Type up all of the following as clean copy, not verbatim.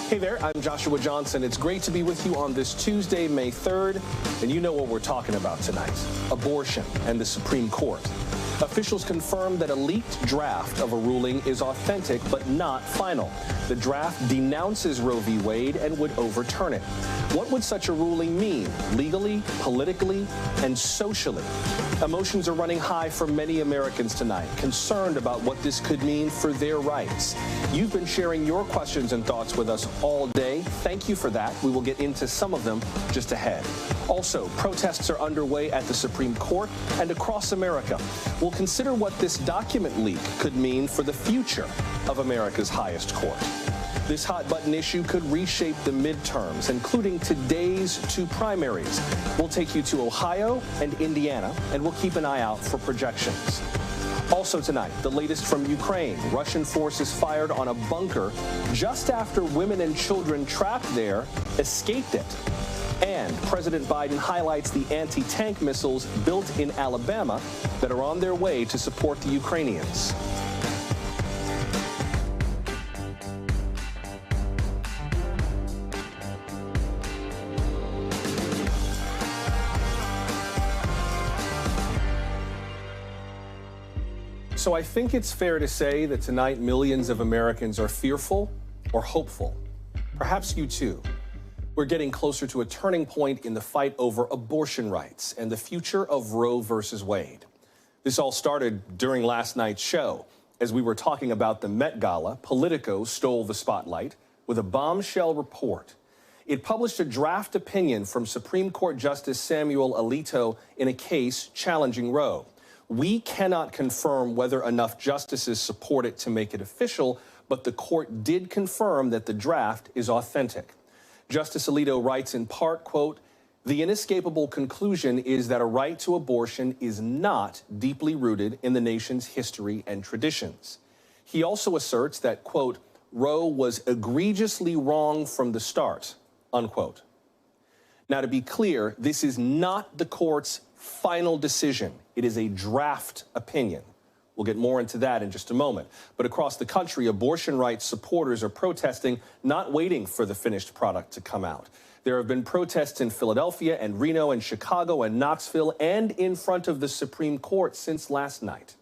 Hey there, I'm Joshua Johnson. It's great to be with you on this Tuesday, May 3rd, and you know what we're talking about tonight: abortion and the Supreme Court. Officials confirmed that a leaked draft of a ruling is authentic but not final. The draft denounces Roe v. Wade and would overturn it. What would such a ruling mean, legally, politically, and socially? Emotions are running high for many Americans tonight, concerned about what this could mean for their rights. You've been sharing your questions and thoughts with us all day. Thank you for that. We will get into some of them just ahead. Also, protests are underway at the Supreme Court and across America. We'll consider what this document leak could mean for the future of America's highest court. This hot-button issue could reshape the midterms, including today's two primaries. We'll take you to Ohio and Indiana, and we'll keep an eye out for projections. Also tonight, the latest from Ukraine. Russian forces fired on a bunker just after women and children trapped there escaped it. And President Biden highlights the anti-tank missiles built in Alabama that are on their way to support the Ukrainians. So I think it's fair to say that tonight millions of Americans are fearful or hopeful. Perhaps you too. We're getting closer to a turning point in the fight over abortion rights and the future of Roe versus Wade. This all started during last night's show. As we were talking about the Met Gala, Politico stole the spotlight with a bombshell report. It published a draft opinion from Supreme Court Justice Samuel Alito in a case challenging Roe. We cannot confirm whether enough justices support it to make it official, but the court did confirm that the draft is authentic. Justice Alito writes in part, quote, "The inescapable conclusion is that a right to abortion is not deeply rooted in the nation's history and traditions." He also asserts that, quote, "Roe was egregiously wrong from the start," unquote. Now, to be clear, this is not the court's final decision. It is a draft opinion. We'll get more into that in just a moment. But across the country, abortion rights supporters are protesting, not waiting for the finished product to come out. There have been protests in Philadelphia and Reno and Chicago and Knoxville and in front of the Supreme Court since last night.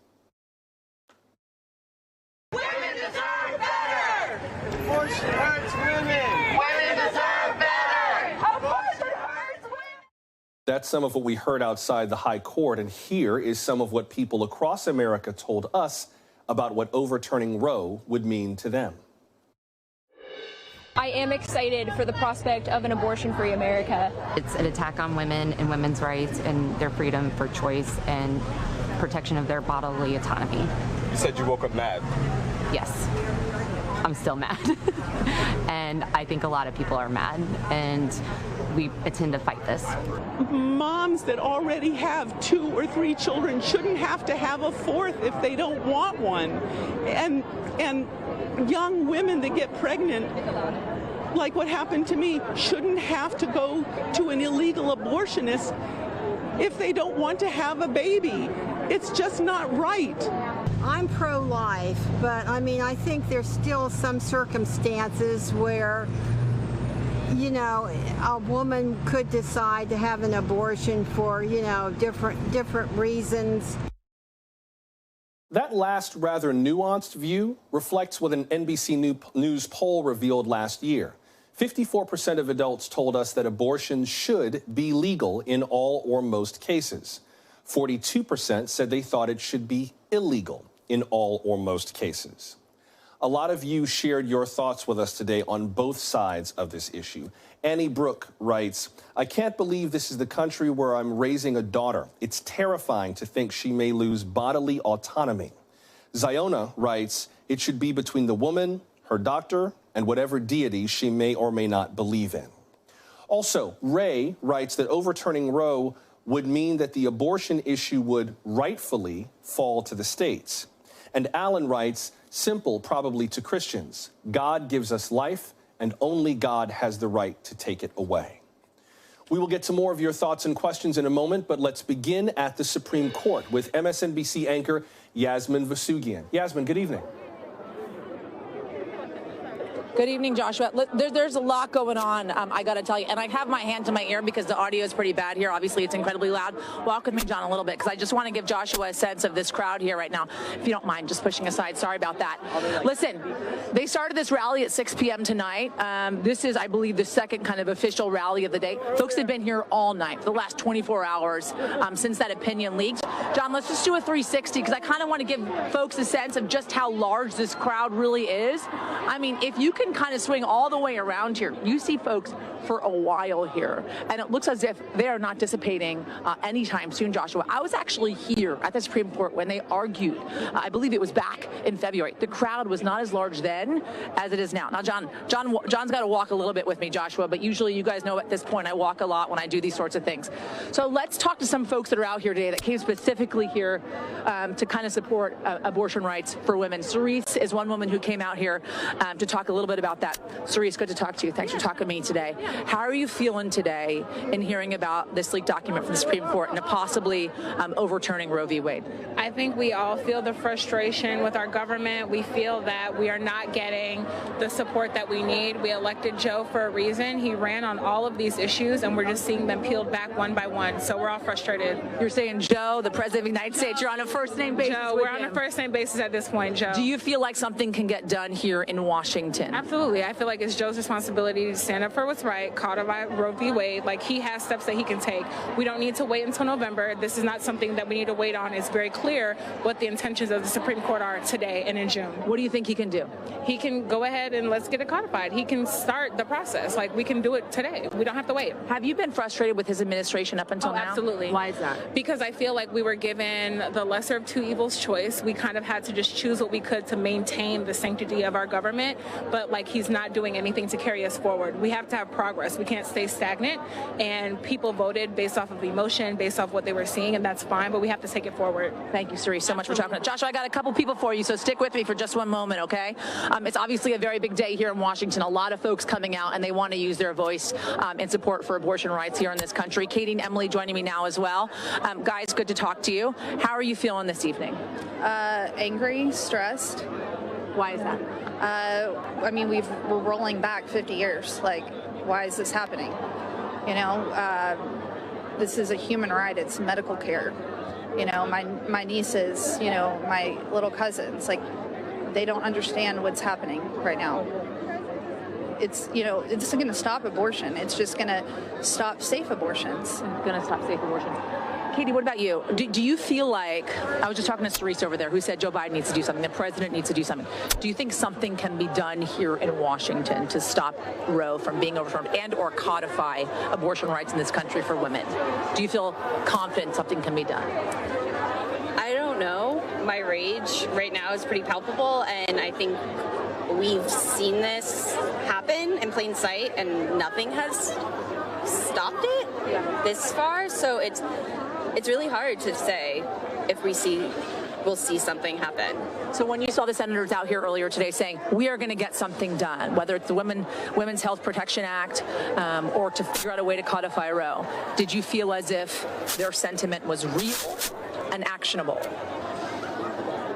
Women deserve better! Abortion hurts women! Women deserve better! Abortion hurts women! That's some of what we heard outside the high court, and here is some of what people across America told us about what overturning Roe would mean to them. I am excited for the prospect of an abortion-free America. It's an attack on women and women's rights and their freedom for choice and protection of their bodily autonomy. You said you woke up mad. Yes, I'm still mad. And I think a lot of people are mad, and we intend to fight this. Moms that already have 2 or 3 children shouldn't have to have a 4th if they don't want one. And young women that get pregnant, like what happened to me, shouldn't have to go to an illegal abortionist if they don't want to have a baby. It's just not right. I'm pro-life, but I mean, I think there's still some circumstances where, you know, a woman could decide to have an abortion for, you know, different reasons. That last rather nuanced view reflects what an NBC News poll revealed last year. 54% of adults told us that abortion should be legal in all or most cases. 42% said they thought it should be illegal in all or most cases. A lot of you shared your thoughts with us today on both sides of this issue. Annie Brooke writes, "I can't believe this is the country where I'm raising a daughter. It's terrifying to think she may lose bodily autonomy." Ziona writes, "It should be between the woman, her doctor, and whatever deity she may or may not believe in." Also, Ray writes that overturning Roe would mean that the abortion issue would rightfully fall to the states. And Alan writes, "Simple probably to Christians. God gives us life, and only God has the right to take it away." We will get to more of your thoughts and questions in a moment, but let's begin at the Supreme Court with MSNBC anchor Yasmin Vasugian. Yasmin, good evening. Good evening, Joshua. There's a lot going on, I got to tell you. And I have my hand to my ear because the audio is pretty bad here. Obviously, it's incredibly loud. Walk with me, John, a little bit, because I just want to give Joshua a sense of this crowd here right now. If you don't mind, just pushing aside. Sorry about that. Listen, they started this rally at 6 p.m. tonight. This is, I believe, the second kind of official rally of the day. Folks have been here all night for the last 24 hours since that opinion leaked. John, let's just do a 360, because I kind of want to give folks a sense of just how large this crowd really is. I mean, if you can kind of swing all the way around here, you see folks for a while here, and it looks as if they are not dissipating anytime soon, Joshua. I was actually here at the Supreme Court when they argued. I believe it was back in February. The crowd was not as large then as it is now. Now, John's got to walk a little bit with me, Joshua, but usually you guys know at this point I walk a lot when I do these sorts of things. So let's talk to some folks that are out here today that came specifically here to kind of support abortion rights for women. Cerise is one woman who came out here to talk a little bit about that. Cerise, good to talk to you. Thanks for talking to me today. How are you feeling today in hearing about this leaked document from the Supreme Court and possibly overturning Roe v. Wade? I think we all feel the frustration with our government. We feel that we are not getting the support that we need. We elected Joe for a reason. He ran on all of these issues, and we're just seeing them peeled back one by one. So we're all frustrated. You're saying Joe, the President of the United States, you're on a first-name basis Joe, we're on a first-name basis at this point, Joe. Do you feel like something can get done here in Washington? Absolutely. I feel like it's Joe's responsibility to stand up for what's right, codify Roe v. Wade. Like, he has steps that he can take. We don't need to wait until November. This is not something that we need to wait on. It's very clear what the intentions of the Supreme Court are today and in June. What do you think he can do? He can go ahead and let's get it codified. He can start the process. Like, we can do it today. We don't have to wait. Have you been frustrated with his administration up until now? Absolutely. Why is that? Because I feel like we were given the lesser of two evils choice. We kind of had to just choose what we could to maintain the sanctity of our government, but like, he's not doing anything to carry us forward. We have to have progress. We can't stay stagnant, and people voted based off of emotion, based off what they were seeing, and that's fine, but we have to take it forward. Thank you, Cerise, so much for talking. Joshua, I got a couple people for you, so stick with me for just one moment, okay? It's obviously a very big day here in Washington. A lot of folks coming out, and they want to use their voice in support for abortion rights here in this country. Katie and Emily joining me now as well. Guys, good to talk to you. How are you feeling this evening? Angry, stressed. Why is that? I mean, we're rolling back 50 years. Like, why is this happening? You know, this is a human right. It's medical care. You know, my nieces, you know, my little cousins, like, they don't understand what's happening right now. It's, you know, it's going to stop abortion. It's just going to stop safe abortions. It's going to stop safe abortions. Katie, what about you? Do you feel like, I was just talking to Cerise over there, who said Joe Biden needs to do something, the president needs to do something. Do you think something can be done here in Washington to stop Roe from being overturned and or codify abortion rights in this country for women? Do you feel confident something can be done? I don't know. My rage right now is pretty palpable, and I think we've seen this happen in plain sight, and nothing has stopped it this far. So it's really hard to say if we'll see something happen. So when you saw the senators out here earlier today saying, we are going to get something done, whether it's the Women's Health Protection Act or to figure out a way to codify Roe, did you feel as if their sentiment was real and actionable?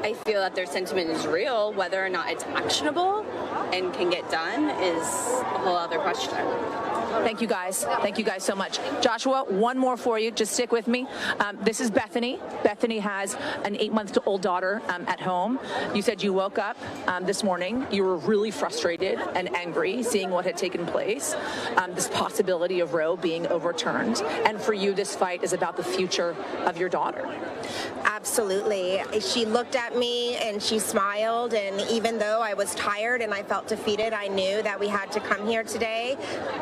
I feel that their sentiment is real. Whether or not it's actionable and can get done is a whole other question. Thank you, guys. Thank you guys so much. Joshua, one more for you. Just stick with me. This is Bethany. Bethany has an 8-month-old daughter at home. You said you woke up this morning. You were really frustrated and angry seeing what had taken place, this possibility of Roe being overturned. And for you, this fight is about the future of your daughter. Absolutely. She looked at me and she smiled, and even though I was tired and I felt defeated, I knew that we had to come here today.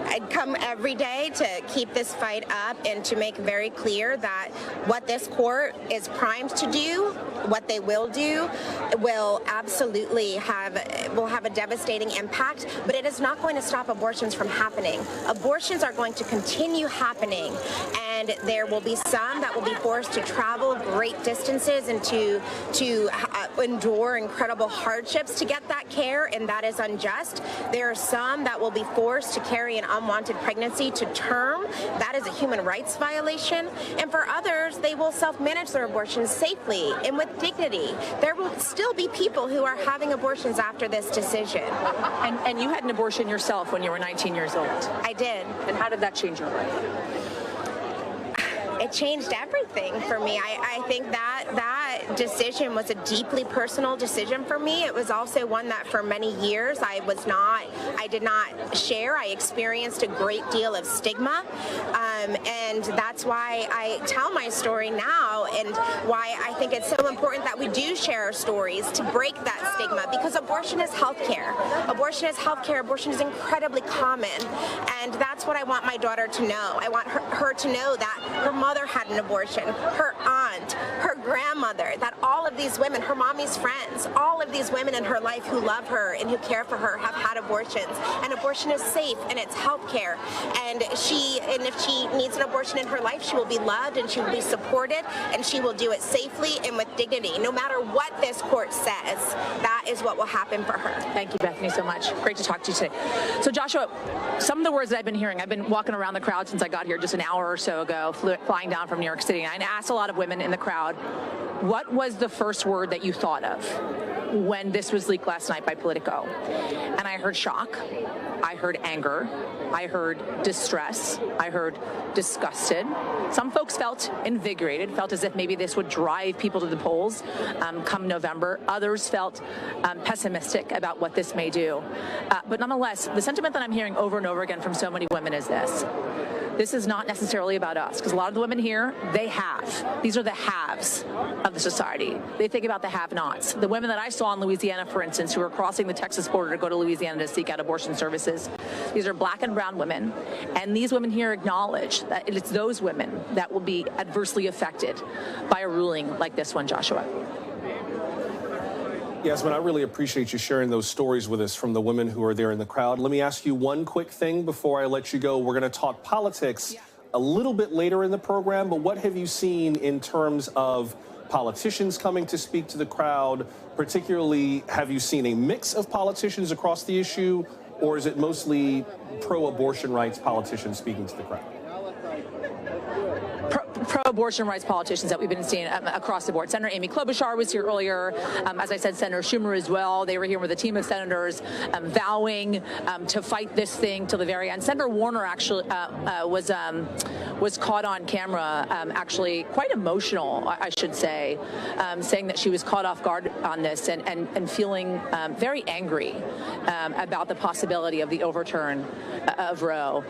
I'd come every day to keep this fight up and to make very clear that what this court is primed to do, what they will do, will absolutely have a devastating impact, but it is not going to stop abortions from happening. Abortions are going to continue happening, and there will be some that will be forced to travel great distances and to endure incredible hardships to get that care, and that is unjust. There are some that will be forced to carry an unwanted pregnancy to term. That is a human rights violation. And for others, they will self-manage their abortions safely and with dignity. There will still be people who are having abortions after this decision. And you had an abortion yourself when you were 19 years old. I did. And how did that change your life? It changed everything for me. I think that decision was a deeply personal decision for me. It was also one that for many years I did not share. I experienced a great deal of stigma, and that's why I tell my story now, and why I think it's so important that we do share our stories to break that stigma, because abortion is healthcare. Abortion is healthcare. Abortion is incredibly common, and that's what I want my daughter to know. I want her to know that her mother had an abortion, her aunt, her grandmother, that all of these women, her mommy's friends, all of these women in her life who love her and who care for her have had abortions. And abortion is safe, and it's health care. And if she needs an abortion in her life, she will be loved and she will be supported, and she will do it safely and with dignity. No matter what this court says, that is what will happen for her. Thank you, Bethany, so much. Great to talk to you today. So Joshua, some of the words that I've been hearing, I've been walking around the crowd since I got here just an hour or so ago, flying down from New York City, and I asked a lot of women in the crowd, what was the first word that you thought of when this was leaked last night by Politico? And I heard shock, I heard anger, I heard distress, I heard disgusted. Some folks felt invigorated, felt as if maybe this would drive people to the polls come November. Others felt pessimistic about what this may do. But nonetheless, the sentiment that I'm hearing over and over again from so many women is this. This is not necessarily about us, because a lot of the women here, they have. These are the haves of the society. They think about the have-nots. The women that I saw in Louisiana, for instance, who were crossing the Texas border to go to Louisiana to seek out abortion services, these are black and brown women. And these women here acknowledge that it's those women that will be adversely affected by a ruling like this one, Joshua. Yasmin, I really appreciate you sharing those stories with us from the women who are there in the crowd. Let me ask you one quick thing before I let you go. We're going to talk politics a little bit later in the program, but what have you seen in terms of politicians coming to speak to the crowd? Particularly, have you seen a mix of politicians across the issue, or is it mostly pro-abortion rights politicians speaking to the crowd? Pro-abortion rights politicians that we've been seeing across the board. Senator Amy Klobuchar was here earlier. As I said, Senator Schumer as well. They were here with a team of senators vowing to fight this thing till the very end. Senator Warner actually was caught on camera, actually quite emotional, I should say, saying that she was caught off guard on this and feeling very angry about the possibility of the overturn of Roe.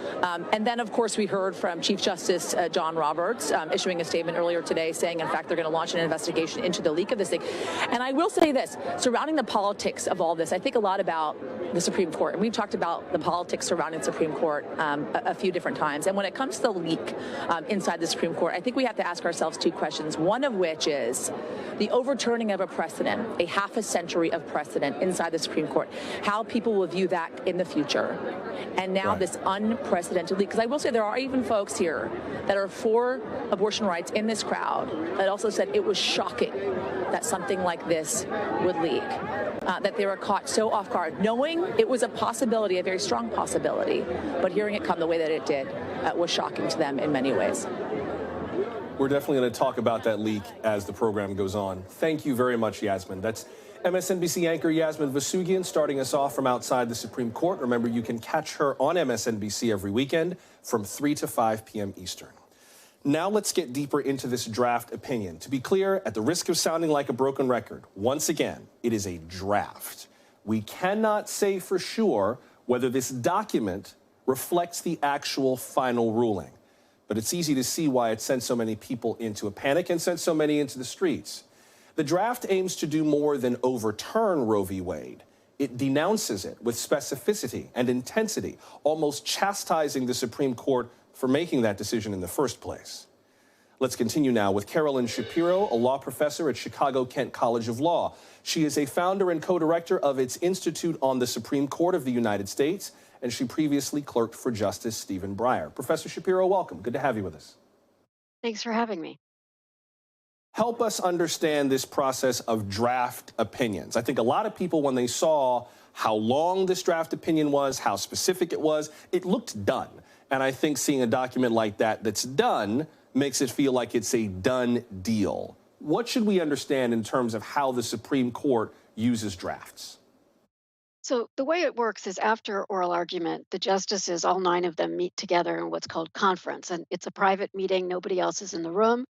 And then, of course, we heard from Chief Justice John Roberts issuing a statement earlier today saying, in fact, they're going to launch an investigation into the leak of this thing. And I will say this, surrounding the politics of all this, I think a lot about the Supreme Court. And we've talked about the politics surrounding the Supreme Court a few different times. And when it comes to the leak inside the Supreme Court, I think we have to ask ourselves two questions, one of which is the overturning of a precedent, a half a century of precedent inside the Supreme Court, how people will view that in the future. And now this unprecedented leak. Because I will say there are even folks here that are for abortion rights in this crowd that also said it was shocking that something like this would leak, that they were caught so off guard, knowing it was a possibility, a very strong possibility, but hearing it come the way that it did was shocking to them in many ways. We're definitely going to talk about that leak as the program goes on. Thank you very much, Yasmin. That's MSNBC anchor Yasmin Vasugian starting us off from outside the Supreme Court. Remember, you can catch her on MSNBC every weekend from 3 to 5 p.m. Eastern. Now let's get deeper into this draft opinion. To be clear, at the risk of sounding like a broken record, once again, it is a draft. We cannot say for sure whether this document reflects the actual final ruling. But it's easy to see why it sent so many people into a panic and sent so many into the streets. The draft aims to do more than overturn Roe v. Wade. It denounces it with specificity and intensity, almost chastising the Supreme Court for making that decision in the first place. Let's continue now with Carolyn Shapiro, a law professor at Chicago-Kent College of Law. She is a founder and co-director of its Institute on the Supreme Court of the United States, and she previously clerked for Justice Stephen Breyer. Professor Shapiro, welcome. Good to have you with us. Thanks for having me. Help us understand this process of draft opinions. I think a lot of people, when they saw how long this draft opinion was, how specific it was, it looked done. And I think seeing a document like that that's done makes it feel like it's a done deal. What should we understand in terms of how the Supreme Court uses drafts? So the way it works is after oral argument, the justices, all 9 of them, meet together in what's called conference. And it's a private meeting, nobody else is in the room.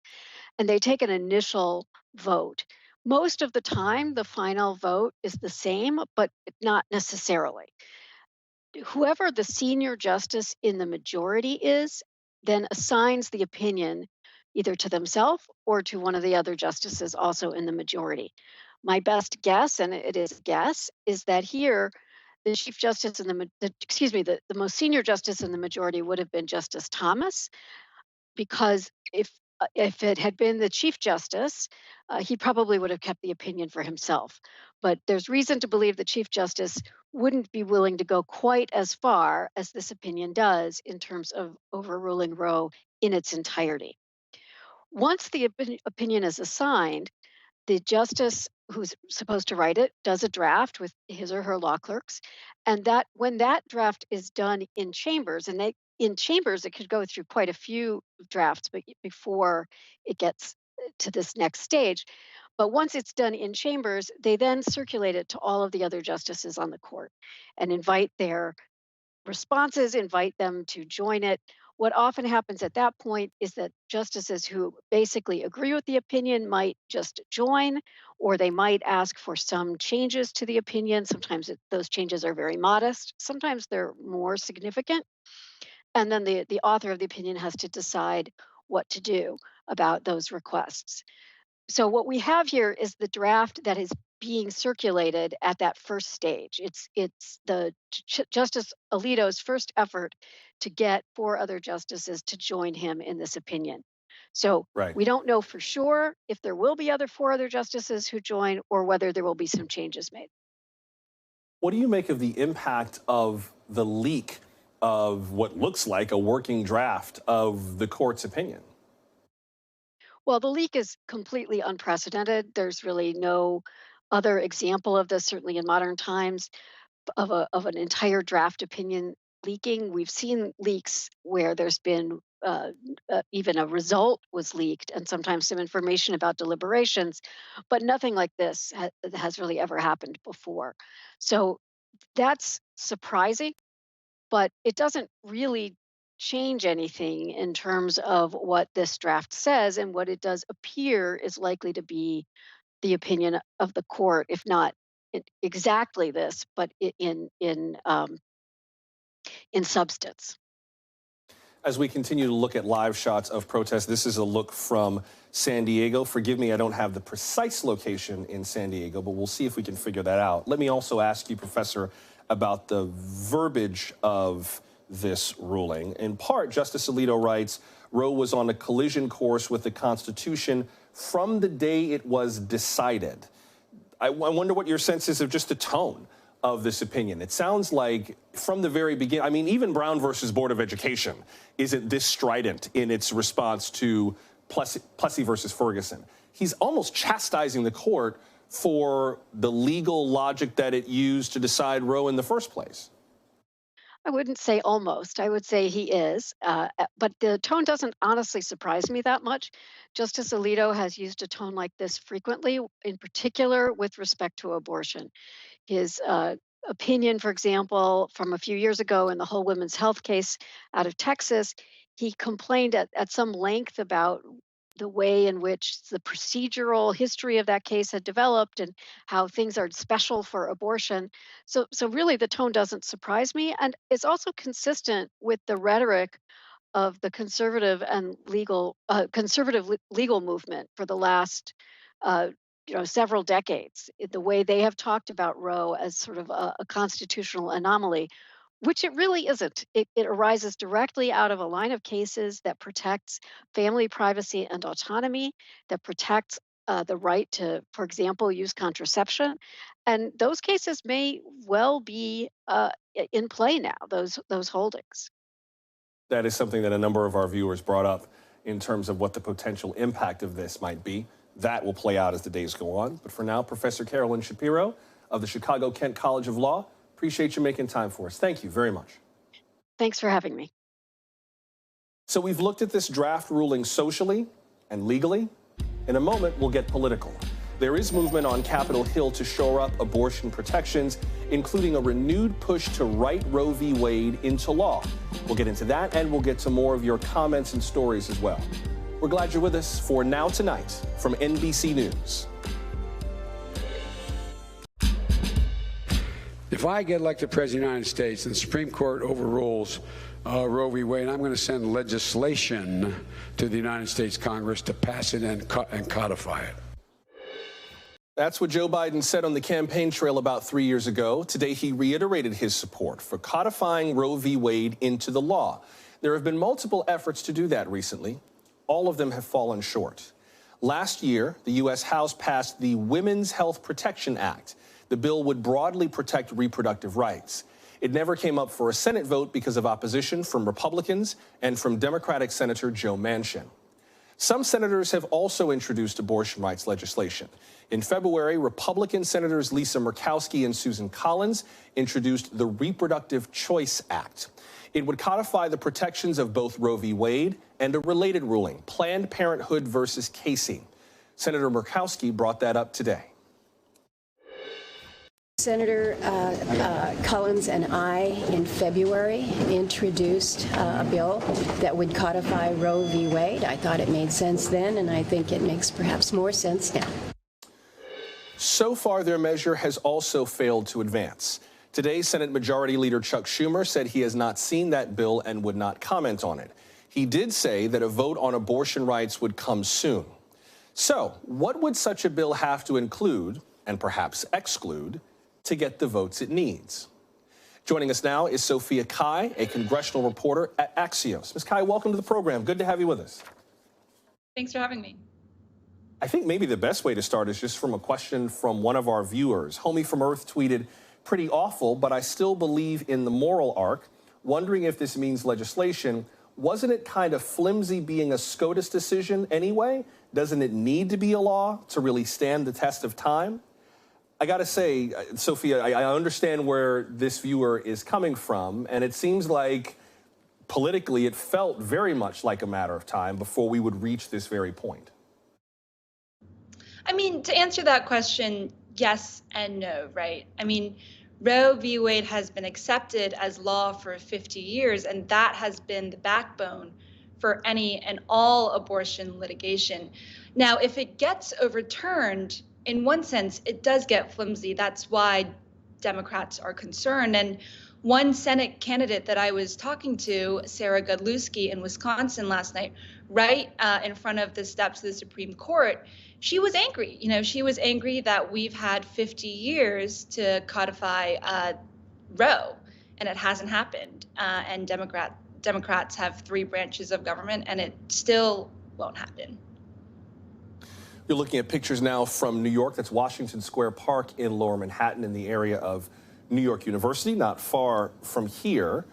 And they take an initial vote. Most of the time, the final vote is the same, but not necessarily. Whoever the senior justice in the majority is, then assigns the opinion either to themselves or to one of the other justices also in the majority. My best guess, and it is a guess, is that here the chief justice in the most senior justice in the majority would have been Justice Thomas, because if it had been the chief justice, he probably would have kept the opinion for himself. But there's reason to believe the chief justice wouldn't be willing to go quite as far as this opinion does in terms of overruling Roe in its entirety. Once the opinion is assigned, the justice who's supposed to write it does a draft with his or her law clerks, and that when that draft is done in chambers, and in chambers it could go through quite a few drafts before it gets to this next stage. But once it's done in chambers, they then circulate it to all of the other justices on the court and invite their responses, invite them to join it. What often happens at that point is that justices who basically agree with the opinion might just join, or they might ask for some changes to the opinion. Sometimes those changes are very modest, sometimes they're more significant. And then the author of the opinion has to decide what to do about those requests. So what we have here is the draft that is being circulated at that first stage. It's the Justice Alito's first effort to get 4 other justices to join him in this opinion. So Right. we don't know for sure if there will be 4 other justices who join or whether there will be some changes made. What do you make of the impact of the leak of what looks like a working draft of the court's opinion? Well, the leak is completely unprecedented. There's really no other example of this, certainly in modern times, of an entire draft opinion leaking. We've seen leaks where there's been even a result was leaked and sometimes some information about deliberations, but nothing like this has really ever happened before. So that's surprising, but it doesn't really change anything in terms of what this draft says, and what it does appear is likely to be the opinion of the court, if not exactly this, but in substance. As we continue to look at live shots of protests, this is a look from San Diego. Forgive me, I don't have the precise location in San Diego, but we'll see if we can figure that out. Let me also ask you, Professor, about the verbiage of this ruling. In part, Justice Alito writes, Roe was on a collision course with the Constitution from the day it was decided. I wonder what your sense is of just the tone of this opinion. It sounds like from the very beginning, I mean, even Brown versus Board of Education isn't this strident in its response to Plessy versus Ferguson. He's almost chastising the court for the legal logic that it used to decide Roe in the first place. I wouldn't say almost. I would say he is. But the tone doesn't honestly surprise me that much. Justice Alito has used a tone like this frequently, in particular with respect to abortion. His opinion, for example, from a few years ago in the whole women's health case out of Texas, he complained at some length about the way in which the procedural history of that case had developed and how things are special for abortion. So really the tone doesn't surprise me, and it's also consistent with the rhetoric of the conservative legal movement for the last several decades. The way they have talked about Roe as sort of a constitutional anomaly, which it really isn't. It arises directly out of a line of cases that protects family privacy and autonomy, that protects the right to, for example, use contraception. And those cases may well be in play now, those holdings. That is something that a number of our viewers brought up in terms of what the potential impact of this might be. That will play out as the days go on. But for now, Professor Carolyn Shapiro of the Chicago-Kent College of Law, appreciate you making time for us. Thank you very much. Thanks for having me. So we've looked at this draft ruling socially and legally. In a moment, we'll get political. There is movement on Capitol Hill to shore up abortion protections, including a renewed push to write Roe v. Wade into law. We'll get into that, and we'll get to more of your comments and stories as well. We're glad you're with us for Now Tonight from NBC News. If I get elected President of the United States and the Supreme Court overrules Roe v. Wade, I'm going to send legislation to the United States Congress to pass it and codify it. That's what Joe Biden said on the campaign trail about 3 years ago. Today, he reiterated his support for codifying Roe v. Wade into the law. There have been multiple efforts to do that recently. All of them have fallen short. Last year, the U.S. House passed the Women's Health Protection Act. The bill would broadly protect reproductive rights. It never came up for a Senate vote because of opposition from Republicans and from Democratic Senator Joe Manchin. Some senators have also introduced abortion rights legislation. In February, Republican Senators Lisa Murkowski and Susan Collins introduced the Reproductive Choice Act. It would codify the protections of both Roe v. Wade and a related ruling, Planned Parenthood versus Casey. Senator Murkowski brought that up today. Senator Collins and I, in February, introduced a bill that would codify Roe v. Wade. I thought it made sense then, and I think it makes perhaps more sense now. So far, their measure has also failed to advance. Today, Senate Majority Leader Chuck Schumer said he has not seen that bill and would not comment on it. He did say that a vote on abortion rights would come soon. So, what would such a bill have to include, and perhaps exclude, to get the votes it needs? Joining us now is Sophia Kai, a congressional reporter at Axios. Ms. Kai, welcome to the program. Good to have you with us. Thanks for having me. I think maybe the best way to start is just from a question from one of our viewers. Homie from Earth tweeted, "Pretty awful, but I still believe in the moral arc. Wondering if this means legislation. Wasn't it kind of flimsy being a SCOTUS decision anyway? Doesn't it need to be a law to really stand the test of time?" I got to say, Sophia, I understand where this viewer is coming from, and it seems like politically it felt very much like a matter of time before we would reach this very point. I mean, to answer that question, yes and no, right? I mean, Roe v. Wade has been accepted as law for 50 years, and that has been the backbone for any and all abortion litigation. Now, if it gets overturned, in one sense, it does get flimsy. That's why Democrats are concerned. And one Senate candidate that I was talking to, Sarah Godlewski in Wisconsin last night, right in front of the steps of the Supreme Court, she was angry. You know, she was angry that we've had 50 years to codify Roe, and it hasn't happened. And Democrats have 3 branches of government, and it still won't happen. You're looking at pictures now from New York. That's Washington Square Park in Lower Manhattan in the area of New York University, not far from here.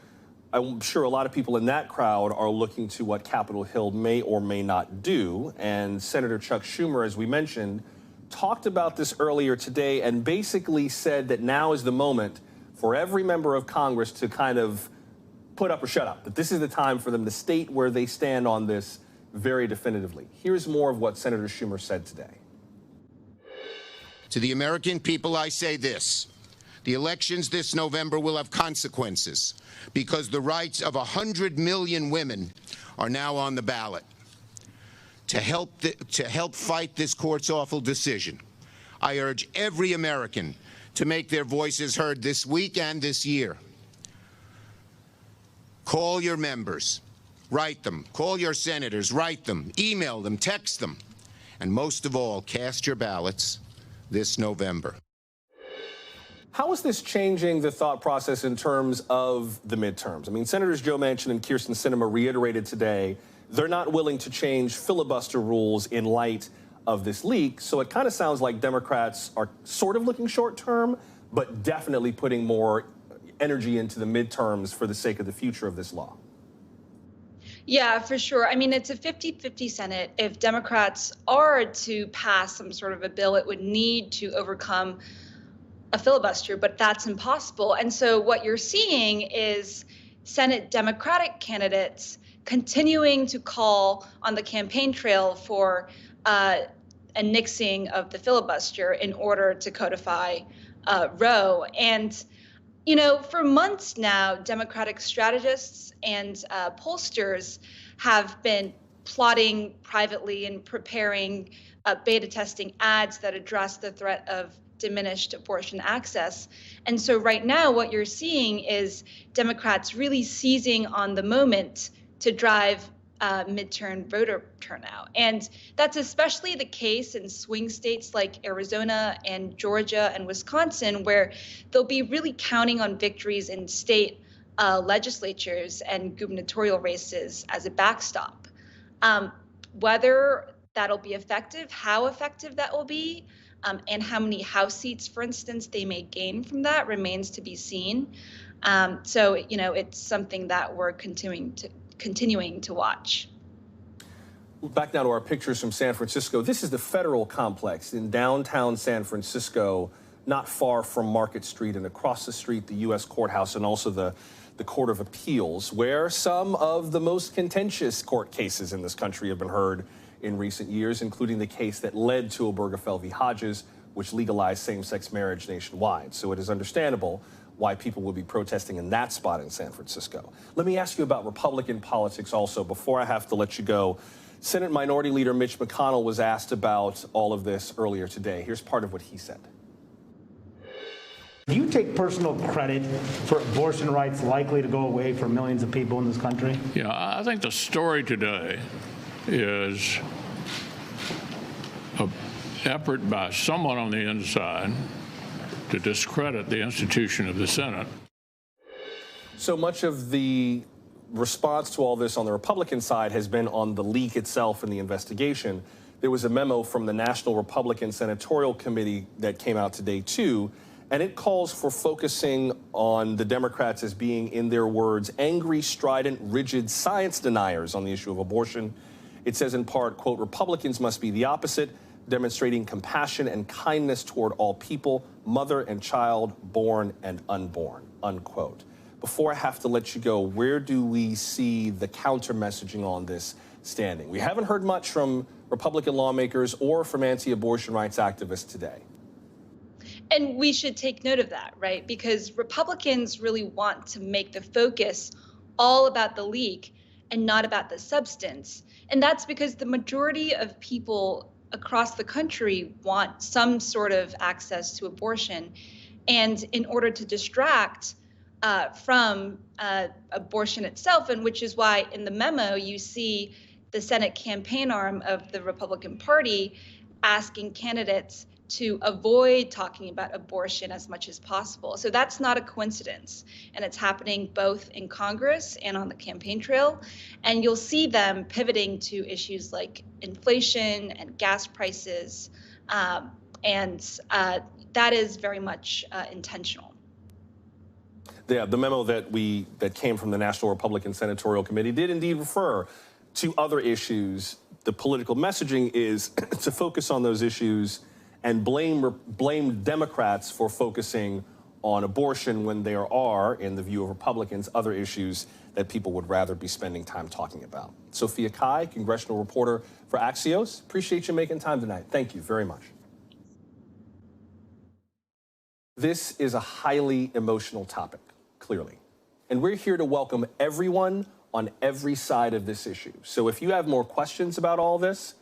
I'm sure a lot of people in that crowd are looking to what Capitol Hill may or may not do. And Senator Chuck Schumer, as we mentioned, talked about this earlier today and basically said that now is the moment for every member of Congress to kind of put up or shut up, that this is the time for them to state where they stand on this very definitively. Here's more of what Senator Schumer said today. To the American people, I say this. The elections this November will have consequences because the rights of 100 million women are now on the ballot. To help fight this court's awful decision, I urge every American to make their voices heard this week and this year. Call your members, write them, call your senators, write them, email them, text them, and most of all, cast your ballots this November. How is this changing the thought process in terms of the midterms? I mean, Senators Joe Manchin and Kyrsten Sinema reiterated today they're not willing to change filibuster rules in light of this leak. So it kind of sounds like Democrats are sort of looking short term, but definitely putting more energy into the midterms for the sake of the future of this law. Yeah, for sure. I mean, it's a 50-50 Senate. If Democrats are to pass some sort of a bill, it would need to overcome a filibuster, but that's impossible. And so what you're seeing is Senate Democratic candidates continuing to call on the campaign trail for a nixing of the filibuster in order to codify Roe. And you know, for months now, Democratic strategists and pollsters have been plotting privately and preparing beta testing ads that address the threat of diminished abortion access. And so right now, what you're seeing is Democrats really seizing on the moment to drive midterm voter turnout. And that's especially the case in swing states like Arizona and Georgia and Wisconsin, where they'll be really counting on victories in state legislatures and gubernatorial races as a backstop. Whether that'll be effective, how effective that will be, and how many House seats, for instance, they may gain from that remains to be seen. So, you know, it's something that we're continuing to watch. Back now to our pictures from San Francisco. This is the federal complex in downtown San Francisco, not far from Market Street, and across the street, the U.S. courthouse and also the Court of Appeals, where some of the most contentious court cases in this country have been heard in recent years, including the case that led to Obergefell v. Hodges, which legalized same-sex marriage nationwide. So it is understandable why people will be protesting in that spot in San Francisco. Let me ask you about Republican politics also before I have to let you go. Senate Minority Leader Mitch McConnell was asked about all of this earlier today. Here's part of what he said. Do you take personal credit for abortion rights likely to go away for millions of people in this country? Yeah, I think the story today is an effort by someone on the inside to discredit the institution of the Senate. So much of the response to all this on the Republican side has been on the leak itself and the investigation. There was a memo from the National Republican Senatorial Committee that came out today, too, and it calls for focusing on the Democrats as being, in their words, angry, strident, rigid science deniers on the issue of abortion. It says in part, quote, Republicans must be the opposite, demonstrating compassion and kindness toward all people, mother and child, born and unborn, unquote. Before I have to let you go, where do we see the counter messaging on this standing? We haven't heard much from Republican lawmakers or from anti-abortion rights activists today. And we should take note of that, right? Because Republicans really want to make the focus all about the leak and not about the substance. And that's because the majority of people across the country want some sort of access to abortion. And in order to distract from abortion itself, and which is why in the memo you see the Senate campaign arm of the Republican Party asking candidates to avoid talking about abortion as much as possible. So that's not a coincidence. And it's happening both in Congress and on the campaign trail. And you'll see them pivoting to issues like inflation and gas prices. And that is very much intentional. Yeah, the memo that came from the National Republican Senatorial Committee did indeed refer to other issues. The political messaging is to focus on those issues and blame Democrats for focusing on abortion when there are, in the view of Republicans, other issues that people would rather be spending time talking about. Sophia Kai, congressional reporter for Axios. Appreciate you making time tonight. Thank you very much. This is a highly emotional topic, clearly. And we're here to welcome everyone on every side of this issue. So if you have more questions about all this,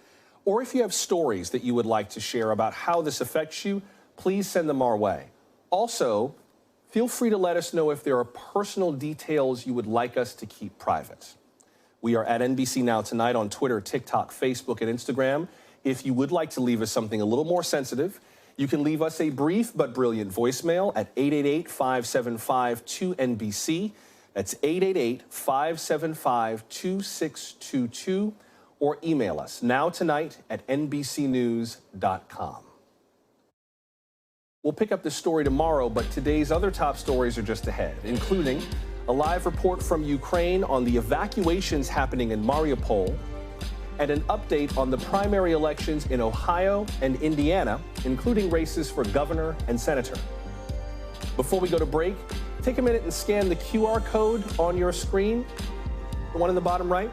or if you have stories that you would like to share about how this affects you, please send them our way. Also, feel free to let us know if there are personal details you would like us to keep private. We are at NBC Now Tonight on Twitter, TikTok, Facebook, and Instagram. If you would like to leave us something a little more sensitive, you can leave us a brief but brilliant voicemail at 888-575-2NBC. That's 888-575-2622. Or email us nowtonight@nbcnews.com. We'll pick up this story tomorrow, but today's other top stories are just ahead, including a live report from Ukraine on the evacuations happening in Mariupol, and an update on the primary elections in Ohio and Indiana, including races for governor and senator. Before we go to break, take a minute and scan the QR code on your screen, the one in the bottom right.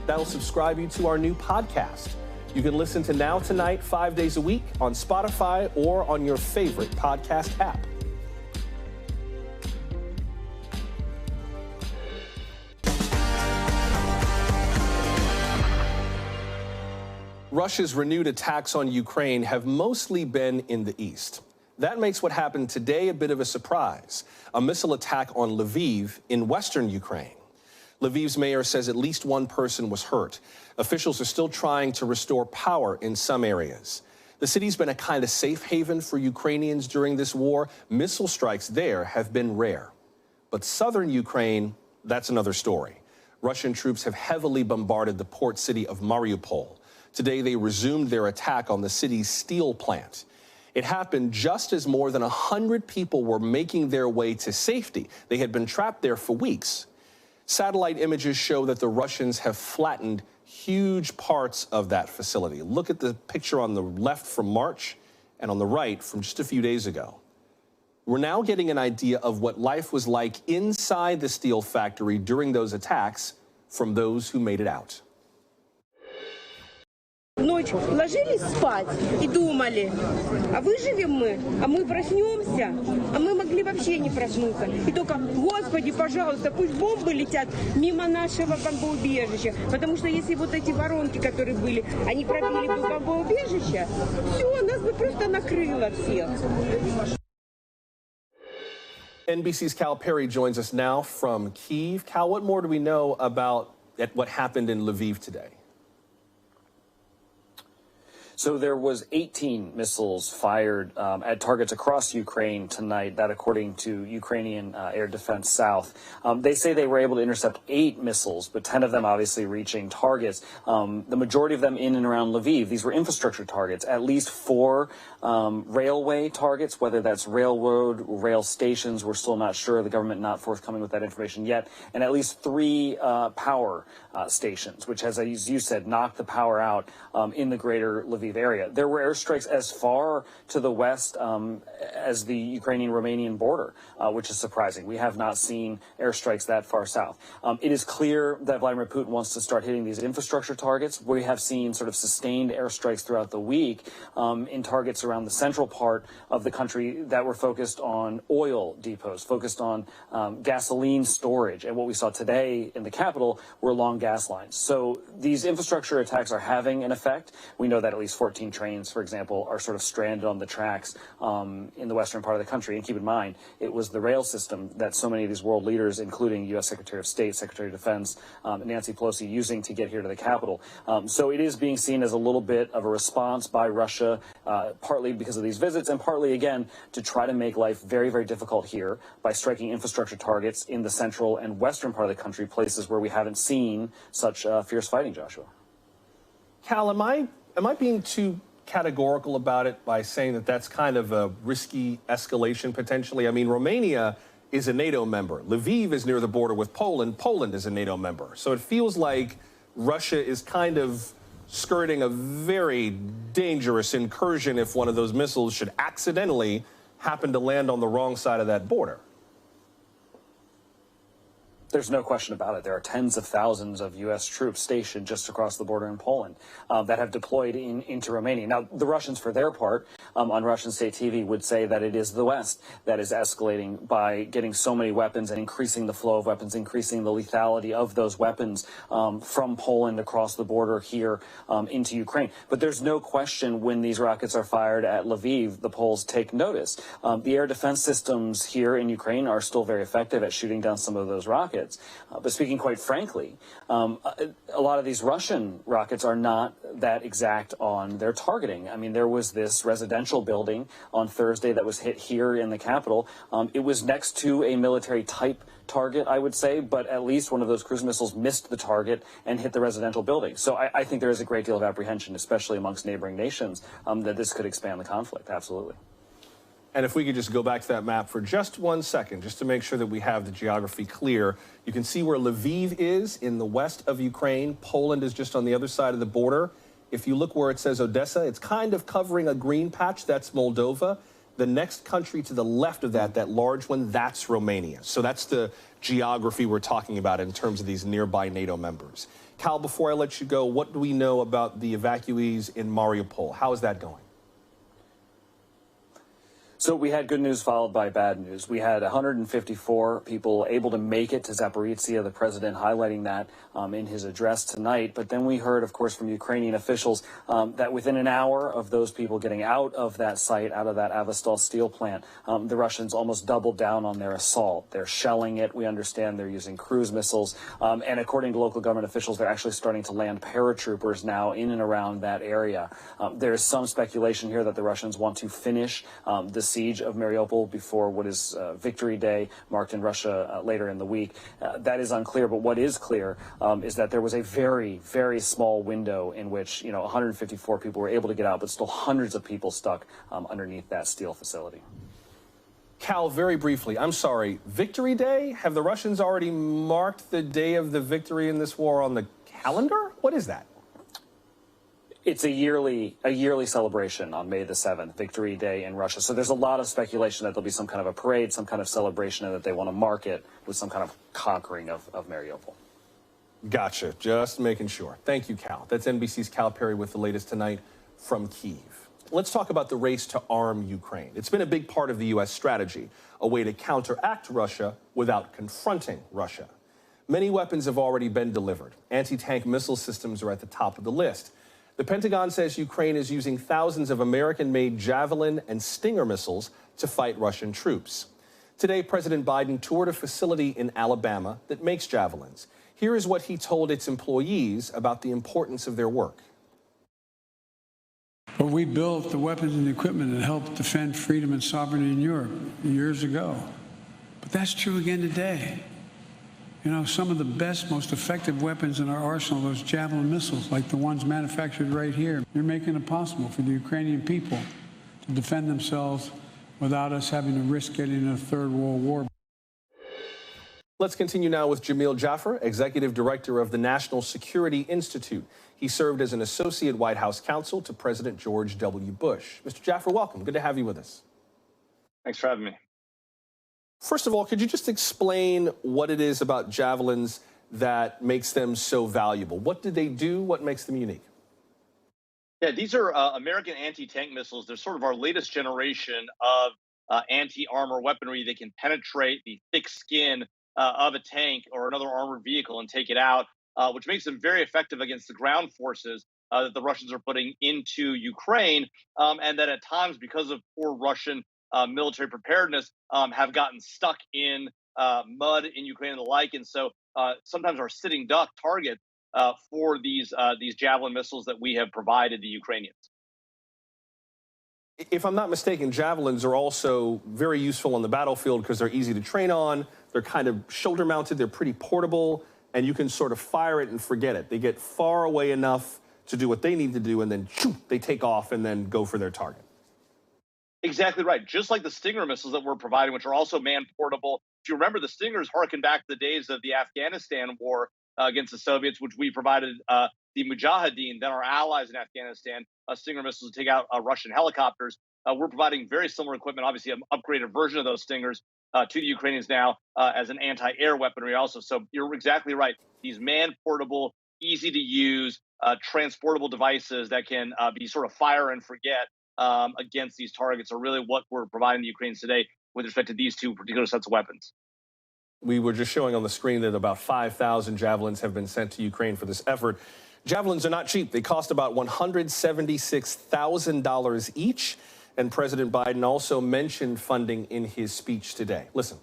That'll subscribe you to our new podcast. You can listen to Now Tonight 5 days a week on Spotify or on your favorite podcast app. Russia's renewed attacks on Ukraine have mostly been in the east. That makes what happened today a bit of a surprise, a missile attack on Lviv in western Ukraine. Lviv's mayor says at least one person was hurt. Officials are still trying to restore power in some areas. The city's been a kind of safe haven for Ukrainians during this war. Missile strikes there have been rare. But southern Ukraine, that's another story. Russian troops have heavily bombarded the port city of Mariupol. Today, they resumed their attack on the city's steel plant. It happened just as more than 100 people were making their way to safety. They had been trapped there for weeks. Satellite images show that the Russians have flattened huge parts of that facility. Look at the picture on the left from March and on the right from just a few days ago. We're now getting an idea of what life was like inside the steel factory during those attacks from those who made it out. Ночь ложились спать и думали, а выживем мы, а мы проснемся, а мы могли вообще не проснуться. И только, Господи, пожалуйста, пусть бомбы летят мимо нашего бомбоубежища, потому что если вот эти воронки, которые были, они пробили бы бомбоубежище, все, нас бы просто накрыло всех. NBC's Cal Perry joins us now from Kyiv. Cal, what more do we know about what happened in Lviv today? So there was 18 missiles fired at targets across Ukraine tonight, that according to Ukrainian Air Defense South. They say they were able to intercept 8 missiles, but 10 of them obviously reaching targets. The majority of them in and around Lviv. These were infrastructure targets, at least 4 railway targets, whether that's railroad, rail stations. We're still not sure. The government not forthcoming with that information yet. And at least 3 power stations, which has, as you said, knocked the power out in the greater Lviv area. There were airstrikes as far to the west as the Ukrainian-Romanian border, which is surprising. We have not seen airstrikes that far south. It is clear that Vladimir Putin wants to start hitting these infrastructure targets. We have seen sort of sustained airstrikes throughout the week in targets around the central part of the country that were focused on oil depots, focused on gasoline storage. And what we saw today in the capital were long gas lines. So these infrastructure attacks are having an effect. We know that at least 14 trains, for example, are sort of stranded on the tracks in the western part of the country. And keep in mind, it was the rail system that so many of these world leaders, including U.S. Secretary of State, Secretary of Defense, Nancy Pelosi, using to get here to the Capitol. So it is being seen as a little bit of a response by Russia, partly because of these visits and partly, again, to try to make life very, very difficult here by striking infrastructure targets in the central and western part of the country, places where we haven't seen such fierce fighting, Joshua. Cal, am I being too categorical about it by saying that that's kind of a risky escalation potentially? I mean, Romania is a NATO member. Lviv is near the border with Poland. Poland is a NATO member. So it feels like Russia is kind of skirting a very dangerous incursion if one of those missiles should accidentally happen to land on the wrong side of that border. There's no question about it. There are tens of thousands of U.S. troops stationed just across the border in Poland that have deployed into Romania. Now, the Russians, for their part, on Russian state TV, would say that it is the West that is escalating by getting so many weapons and increasing the flow of weapons, increasing the lethality of those weapons from Poland across the border here into Ukraine. But there's no question when these rockets are fired at Lviv, the Poles take notice. The air defense systems here in Ukraine are still very effective at shooting down some of those rockets. But speaking quite frankly, a lot of these Russian rockets are not that exact on their targeting. I mean, there was this residential building on Thursday that was hit here in the capital. It was next to a military type target, I would say, but at least one of those cruise missiles missed the target and hit the residential building. So I think there is a great deal of apprehension, especially amongst neighboring nations, that this could expand the conflict. Absolutely. And if we could just go back to that map for just 1 second, just to make sure that we have the geography clear. You can see where Lviv is in the west of Ukraine. Poland is just on the other side of the border. If you look where it says Odessa, it's kind of covering a green patch. That's Moldova. The next country to the left of that large one, that's Romania. So that's the geography we're talking about in terms of these nearby NATO members. Cal, before I let you go, what do we know about the evacuees in Mariupol? How is that going? So we had good news followed by bad news. We had 154 people able to make it to Zaporizhzhia, the president highlighting that in his address tonight. But then we heard, of course, from Ukrainian officials that within an hour of those people getting out of that site, out of that Avastal steel plant, the Russians almost doubled down on their assault. They're shelling it. We understand they're using cruise missiles. And according to local government officials, they're actually starting to land paratroopers now in and around that area. There's some speculation here that the Russians want to finish the siege of Mariupol before what is Victory Day, marked in Russia later in the week. That is unclear, but what is clear is that there was a very, very small window in which, 154 people were able to get out, but still hundreds of people stuck underneath that steel facility. Cal, very briefly, I'm sorry, Victory Day? Have the Russians already marked the day of the victory in this war on the calendar? What is that? It's a yearly celebration on May the 7th, Victory Day in Russia. So there's a lot of speculation that there'll be some kind of a parade, some kind of celebration, and that they want to mark it with some kind of conquering of Mariupol. Gotcha. Just making sure. Thank you, Cal. That's NBC's Cal Perry with the latest tonight from Kyiv. Let's talk about the race to arm Ukraine. It's been a big part of the U.S. strategy, a way to counteract Russia without confronting Russia. Many weapons have already been delivered. Anti-tank missile systems are at the top of the list. The Pentagon says Ukraine is using thousands of American-made Javelin and Stinger missiles to fight Russian troops. Today, President Biden toured a facility in Alabama that makes Javelins. Here is what he told its employees about the importance of their work. But we built the weapons and equipment that helped defend freedom and sovereignty in Europe years ago. But that's true again today. Some of the best, most effective weapons in our arsenal are those Javelin missiles, like the ones manufactured right here. You're making it possible for the Ukrainian people to defend themselves without us having to risk getting in a third world war. Let's continue now with Jamil Jaffer, Executive Director of the National Security Institute. He served as an associate White House counsel to President George W. Bush. Mr. Jaffer, welcome. Good to have you with us. Thanks for having me. First of all, could you just explain what it is about Javelins that makes them so valuable? What do they do? What makes them unique? Yeah, these are American anti-tank missiles. They're sort of our latest generation of anti-armor weaponry. They can penetrate the thick skin of a tank or another armored vehicle and take it out, which makes them very effective against the ground forces that the Russians are putting into Ukraine, and that at times, because of poor Russian military preparedness, have gotten stuck in mud in Ukraine and the like. And so sometimes are sitting duck targets for these Javelin missiles that we have provided the Ukrainians. If I'm not mistaken, Javelins are also very useful on the battlefield because they're easy to train on. They're kind of shoulder mounted. They're pretty portable, and you can sort of fire it and forget it. They get far away enough to do what they need to do, and then shoo, they take off and then go for their target. Exactly right. Just like the Stinger missiles that we're providing, which are also man-portable. If you remember, the Stingers harken back to the days of the Afghanistan war against the Soviets, which we provided the Mujahideen, then our allies in Afghanistan, Stinger missiles to take out Russian helicopters. We're providing very similar equipment, obviously an upgraded version of those Stingers to the Ukrainians now as an anti-air weaponry also. So you're exactly right. These man-portable, easy-to-use, transportable devices that can be sort of fire and forget against these targets are really what we're providing the Ukrainians today with respect to these two particular sets of weapons. We were just showing on the screen that about 5,000 Javelins have been sent to Ukraine for this effort. Javelins are not cheap. They cost about $176,000 each. And President Biden also mentioned funding in his speech today. Listen.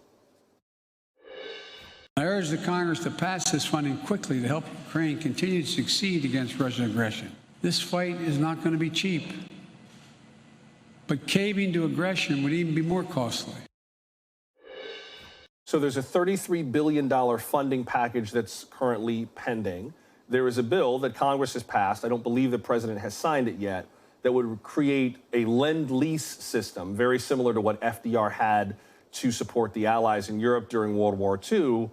I urge the Congress to pass this funding quickly to help Ukraine continue to succeed against Russian aggression. This fight is not going to be cheap. But caving to aggression would even be more costly. So there's a $33 billion funding package that's currently pending. There is a bill that Congress has passed. I don't believe the president has signed it yet, that would create a lend-lease system, very similar to what FDR had to support the Allies in Europe during World War II.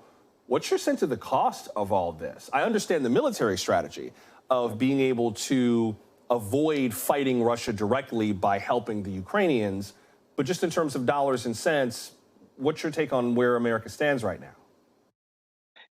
What's your sense of the cost of all this? I understand the military strategy of being able to avoid fighting Russia directly by helping the Ukrainians, but just in terms of dollars and cents, what's your take on where America stands right now?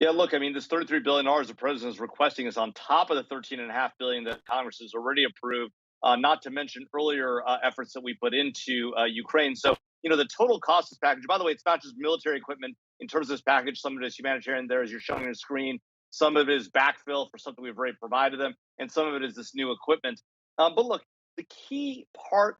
Yeah, look, I mean, this $33 billion the president is requesting is on top of the $13.5 billion that Congress has already approved, not to mention earlier efforts that we put into Ukraine. So, you know, the total cost of this package, by the way, it's not just military equipment in terms of this package. Some of it is humanitarian there, as you're showing on the screen. Some of it is backfill for something we've already provided them. And some of it is this new equipment. But look, the key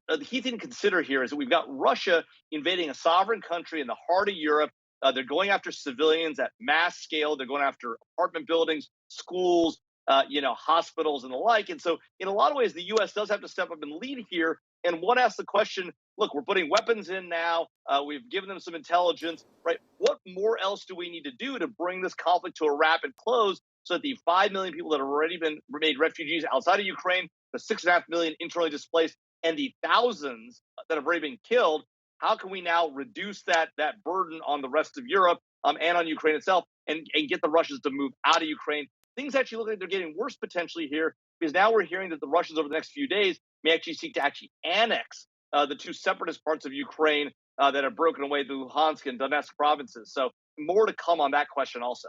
thing to consider here is that we've got Russia invading a sovereign country in the heart of Europe. They're going after civilians at mass scale. They're going after apartment buildings, schools, hospitals and the like. And so in a lot of ways, the U.S. does have to step up and lead here. And one asks the question, look, we're putting weapons in now. We've given them some intelligence, right? What more else do we need to do to bring this conflict to a rapid close so that the 5 million people that have already been made refugees outside of Ukraine, the 6.5 million internally displaced, and the thousands that have already been killed, how can we now reduce that burden on the rest of Europe and on Ukraine itself and get the Russians to move out of Ukraine? Things actually look like they're getting worse potentially here, because now we're hearing that the Russians over the next few days may actually seek to annex the two separatist parts of Ukraine that have broken away, the Luhansk and Donetsk provinces. So more to come on that question also.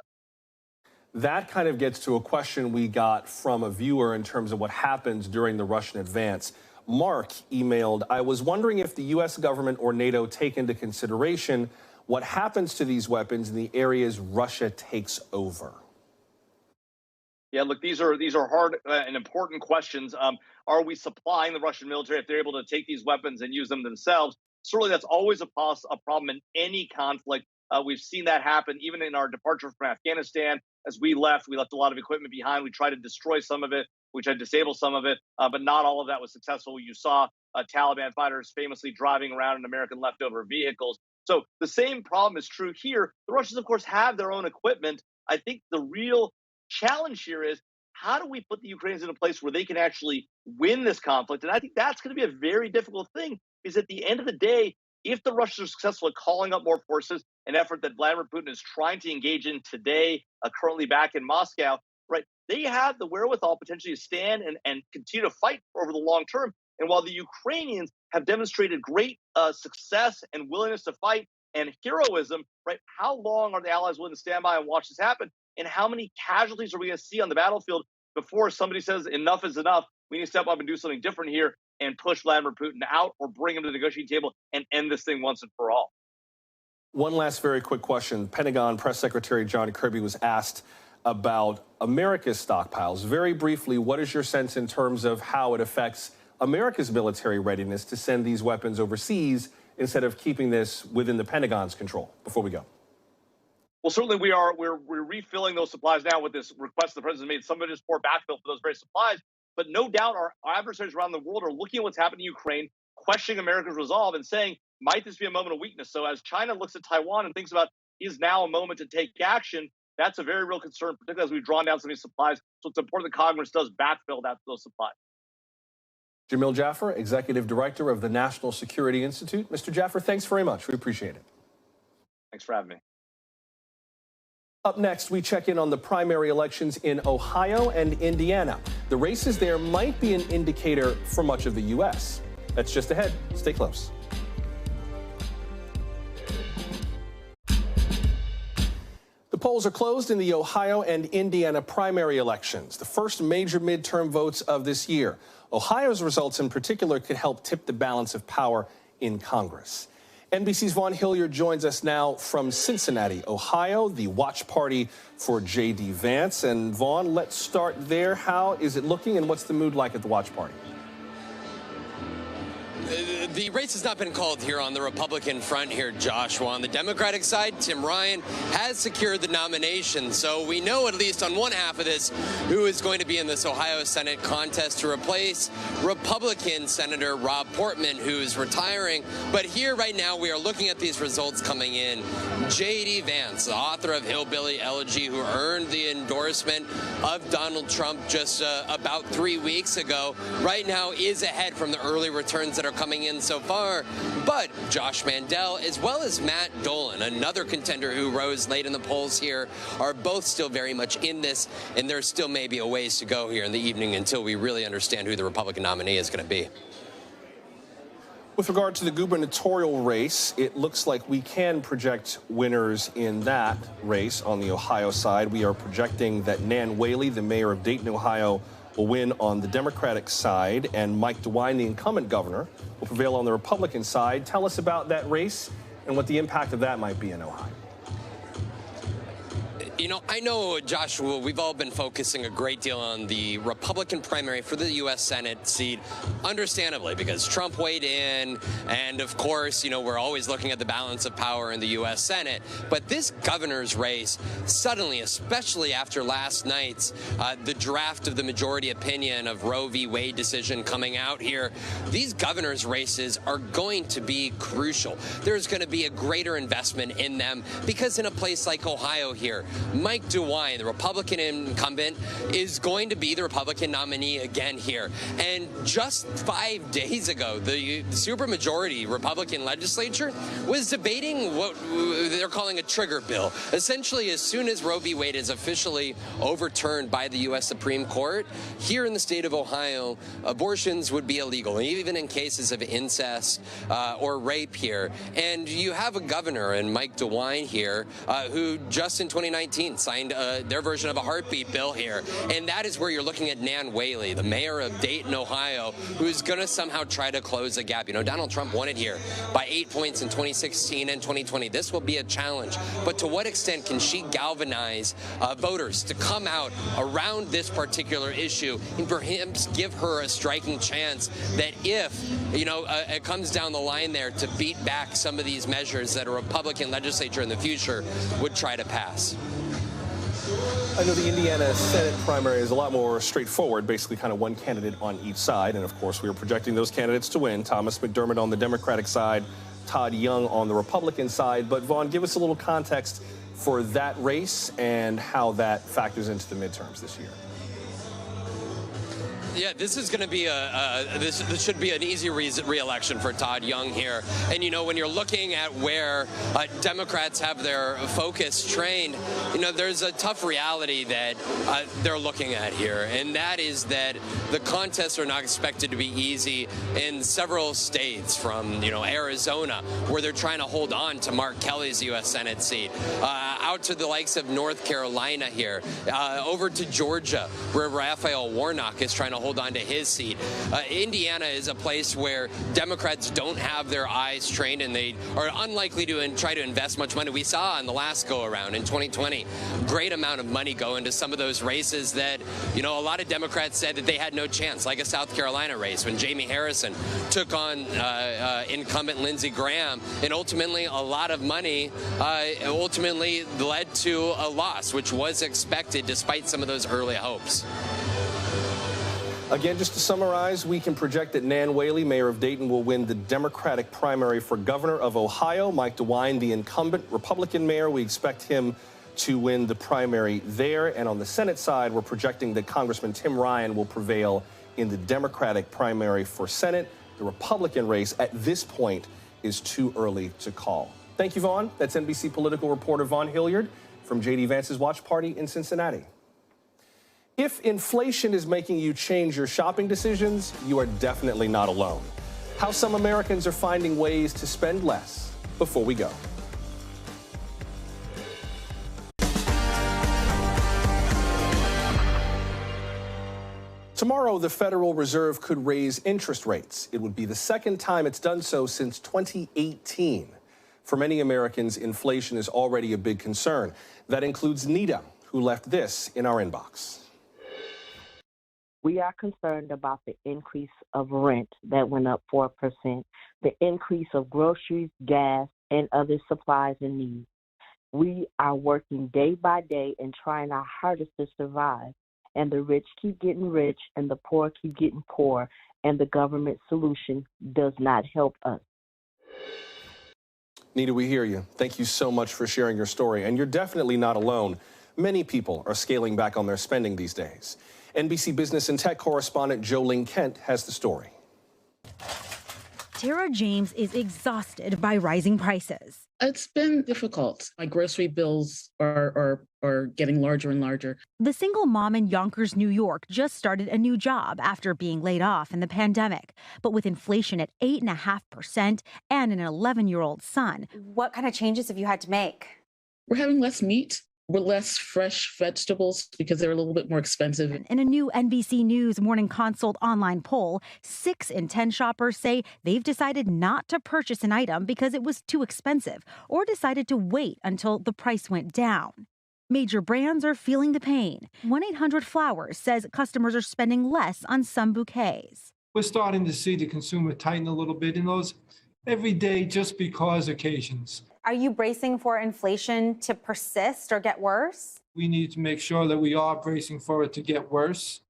That kind of gets to a question we got from a viewer in terms of what happens during the Russian advance. Mark emailed, I was wondering if the U.S. government or NATO take into consideration what happens to these weapons in the areas Russia takes over. Yeah, look, these are hard and important questions. Are we supplying the Russian military if they're able to take these weapons and use them themselves? Certainly, that's always a problem in any conflict. We've seen that happen even in our departure from Afghanistan. As we left a lot of equipment behind. We tried to destroy some of it. We tried to disable some of it, but not all of that was successful. You saw Taliban fighters famously driving around in American leftover vehicles. So the same problem is true here. The Russians, of course, have their own equipment. I think the real challenge here is, how do we put the Ukrainians in a place where they can actually win this conflict? And I think that's going to be a very difficult thing, because at the end of the day, if the Russians are successful at calling up more forces, an effort that Vladimir Putin is trying to engage in today, currently back in Moscow, right, they have the wherewithal potentially to stand and continue to fight over the long term. And while the Ukrainians have demonstrated great success and willingness to fight and heroism, right, how long are the Allies willing to stand by and watch this happen? And how many casualties are we going to see on the battlefield before somebody says enough is enough? We need to step up and do something different here and push Vladimir Putin out, or bring him to the negotiating table and end this thing once and for all. One last very quick question. Pentagon Press Secretary John Kirby was asked about America's stockpiles. Very briefly, what is your sense in terms of how it affects America's military readiness to send these weapons overseas instead of keeping this within the Pentagon's control, before we go? Well, certainly we're refilling those supplies now with this request the president made. Some of it is for backfill for those very supplies. But no doubt our adversaries around the world are looking at what's happening in Ukraine, questioning America's resolve and saying, might this be a moment of weakness? So as China looks at Taiwan and thinks about, is now a moment to take action, that's a very real concern, particularly as we've drawn down some of these supplies. So it's important that Congress does backfill those supplies. Jamil Jaffer, Executive Director of the National Security Institute. Mr. Jaffer, thanks very much. We appreciate it. Thanks for having me. Up next, we check in on the primary elections in Ohio and Indiana. The races there might be an indicator for much of the U.S. That's just ahead. Stay close. The polls are closed in the Ohio and Indiana primary elections, the first major midterm votes of this year. Ohio's results in particular could help tip the balance of power in Congress. NBC's Vaughn Hilliard joins us now from Cincinnati, Ohio, the watch party for J.D. Vance. And Vaughn, let's start there. How is it looking, and what's the mood like at the watch party? The race has not been called here on the Republican front here, Joshua. On the Democratic side, Tim Ryan has secured the nomination. So we know, at least on one half of this, who is going to be in this Ohio Senate contest to replace Republican Senator Rob Portman, who's retiring. But here right now, we are looking at these results coming in. J.D. Vance, the author of Hillbilly Elegy, who earned the endorsement of Donald Trump just about 3 weeks ago, right now is ahead from the early returns that are coming in so far. But Josh Mandel, as well as Matt Dolan, another contender who rose late in the polls here, are both still very much in this, and there still may be a ways to go here in the evening until we really understand who the Republican nominee is going to be. With regard to the gubernatorial race, it looks like we can project winners in that race on the Ohio side. We are projecting that Nan Whaley, the mayor of Dayton, Ohio, will win on the Democratic side, and Mike DeWine, the incumbent governor, will prevail on the Republican side. Tell us about that race and what the impact of that might be in Ohio. You know, I know, Joshua, we've all been focusing a great deal on the Republican primary for the U.S. Senate seat, understandably, because Trump weighed in, and of course, you know, we're always looking at the balance of power in the U.S. Senate. But this governor's race, suddenly, especially after last night's, the draft of the majority opinion of Roe v. Wade decision coming out here, these governor's races are going to be crucial. There's going to be a greater investment in them because in a place like Ohio here, Mike DeWine, the Republican incumbent, is going to be the Republican nominee again here. And just 5 days ago, the supermajority Republican legislature was debating what they're calling a trigger bill. Essentially, as soon as Roe v. Wade is officially overturned by the U.S. Supreme Court, here in the state of Ohio, abortions would be illegal, even in cases of incest or rape here. And you have a governor, and Mike DeWine here, who just in 2019 signed their version of a heartbeat bill here. And that is where you're looking at Nan Whaley, the mayor of Dayton, Ohio, who is going to somehow try to close the gap. You know, Donald Trump won it here by 8 points in 2016 and 2020. This will be a challenge. But to what extent can she galvanize voters to come out around this particular issue and perhaps give her a striking chance that if, you know, it comes down the line there to beat back some of these measures that a Republican legislature in the future would try to pass? I know the Indiana Senate primary is a lot more straightforward, basically kind of one candidate on each side. And of course, we are projecting those candidates to win. Thomas McDermott on the Democratic side, Todd Young on the Republican side. But Vaughn, give us a little context for that race and how that factors into the midterms this year. Yeah, this is going to be this should be an easy re-election for Todd Young here. And, you know, when you're looking at where Democrats have their focus trained, you know, there's a tough reality that they're looking at here. And that is that the contests are not expected to be easy in several states, from, you know, Arizona, where they're trying to hold on to Mark Kelly's U.S. Senate seat, out to the likes of North Carolina here, over to Georgia, where Raphael Warnock is trying to hold on to his seat. Indiana is a place where Democrats don't have their eyes trained, and they are unlikely to try to invest much money. We saw in the last go-around in 2020, great amount of money go into some of those races that, you know, a lot of Democrats said that they had no chance, like a South Carolina race when Jamie Harrison took on incumbent Lindsey Graham, and ultimately a lot of money ultimately led to a loss, which was expected despite some of those early hopes. Again, just to summarize, we can project that Nan Whaley, mayor of Dayton, will win the Democratic primary for governor of Ohio. Mike DeWine, the incumbent Republican mayor, we expect him to win the primary there. And on the Senate side, we're projecting that Congressman Tim Ryan will prevail in the Democratic primary for Senate. The Republican race at this point is too early to call. Thank you, Vaughn. That's NBC political reporter Vaughn Hilliard from J.D. Vance's Watch Party in Cincinnati. If inflation is making you change your shopping decisions, you are definitely not alone. How some Americans are finding ways to spend less before we go. Tomorrow, the Federal Reserve could raise interest rates. It would be the second time it's done so since 2018. For many Americans, inflation is already a big concern. That includes Nita, who left this in our inbox. We are concerned about the increase of rent that went up 4%, the increase of groceries, gas, and other supplies and needs. We are working day by day and trying our hardest to survive, and the rich keep getting rich and the poor keep getting poor, and the government solution does not help us. Nita, we hear you. Thank you so much for sharing your story. And you're definitely not alone. Many people are scaling back on their spending these days. NBC Business and Tech correspondent Jolene Kent has the story. Tara James is exhausted by rising prices. It's been difficult. My grocery bills are getting larger and larger. The single mom in Yonkers, New York, just started a new job after being laid off in the pandemic. But with inflation at 8.5% and an 11-year-old son. What kind of changes have you had to make? We're having less meat. We're less fresh vegetables because they're a little bit more expensive. In a new NBC News Morning Consult online poll, 6 in 10 shoppers say they've decided not to purchase an item because it was too expensive or decided to wait until the price went down. Major brands are feeling the pain. 1-800-Flowers says customers are spending less on some bouquets. We're starting to see the consumer tighten a little bit in those everyday just because occasions. Are you bracing for inflation to persist or get worse? We need to make sure that we are bracing for it to get worse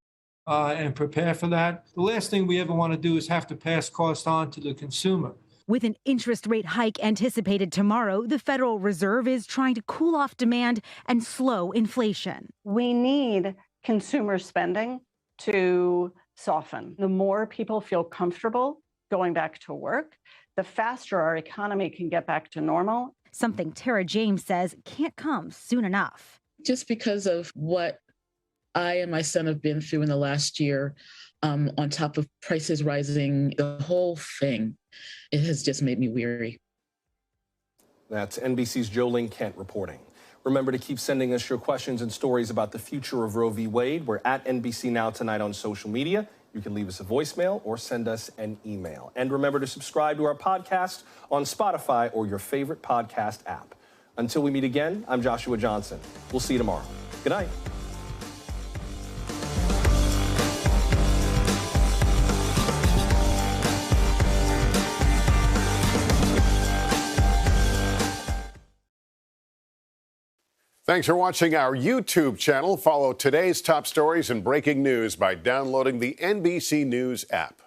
and prepare for that. The last thing we ever want to do is have to pass cost on to the consumer. With an interest rate hike anticipated tomorrow, the Federal Reserve is trying to cool off demand and slow inflation. We need consumer spending to soften. The more people feel comfortable going back to work, the faster our economy can get back to normal. Something Tara James says can't come soon enough. Just because of what I and my son have been through in the last year, on top of prices rising, the whole thing, it has just made me weary. That's NBC's Jolene Kent reporting. Remember to keep sending us your questions and stories about the future of Roe v. Wade. We're at NBC Now Tonight on social media. You can leave us a voicemail or send us an email. And remember to subscribe to our podcast on Spotify or your favorite podcast app. Until we meet again, I'm Joshua Johnson. We'll see you tomorrow. Good night. Thanks for watching our YouTube channel. Follow today's top stories and breaking news by downloading the NBC News app.